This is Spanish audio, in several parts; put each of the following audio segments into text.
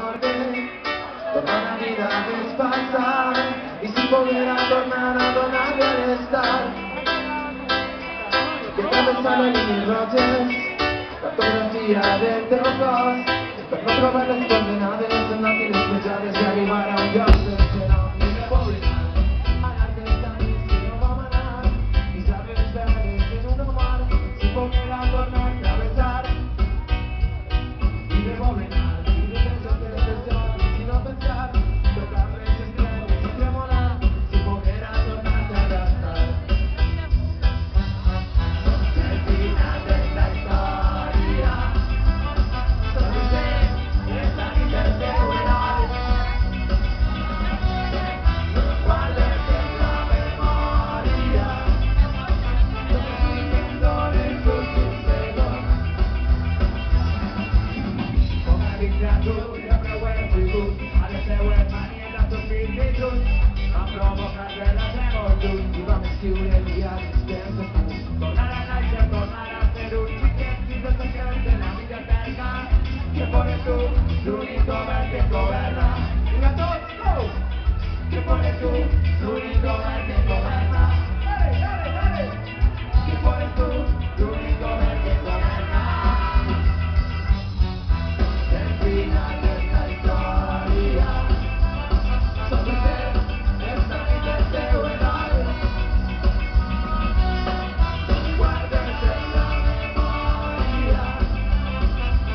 morte, torna una vida desfasada i si poguera tornar a donar bienestar. Que travessar les línies roges, cartografia del teu cos, per no trobar les coordenades en les tires pujades i arribar a un lloc del xenòm i de publicar. Anar dels anys que no vam anar i saber verdes en una mar, si poguera tornar a travessar i de bobenar i de pensar que és el sol i no pensar, tocar les estrelles i tremolar, si poguera tornar a abrazar. El final de la història solo sé esta nit del teu heroi. No guardes en la memòria tot el que em dones un segon. Com a dictadura prou hem volgut a les seues manies de substituts van provocar guerres de mortuts i vam escriure diaris plens de fum. Tornar a néixer, tornar a ser un xiquet i desacreu de la vida eterna que pones tu, l'únic govern que governa. Vinga tots, go! Que pones tu, l'únic govern que governa. Dale, dale, dale! Que pones tu, l'únic govern que governa. El final de esta història solo sé esta nit del teu heroi. No guardes en la memòria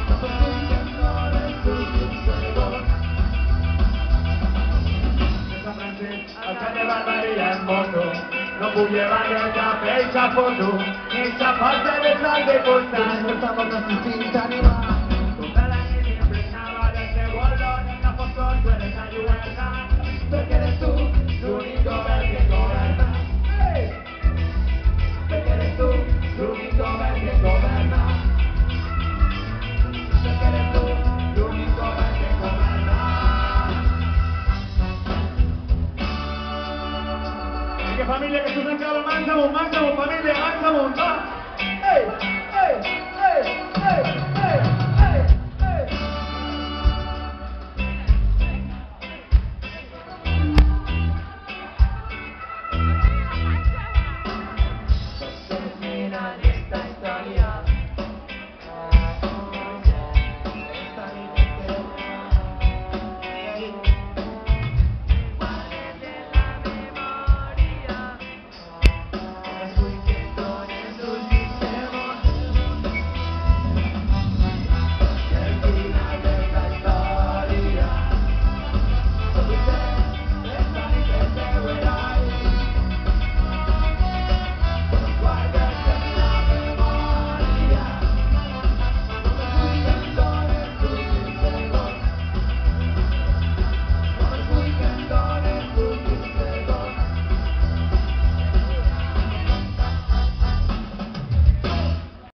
tot el que em dones un segon. Esa frase, al carne barbaria en moto, no puc llevar el café i esa foto, ni esa parte de sal de costar. No estamos los instintos animales.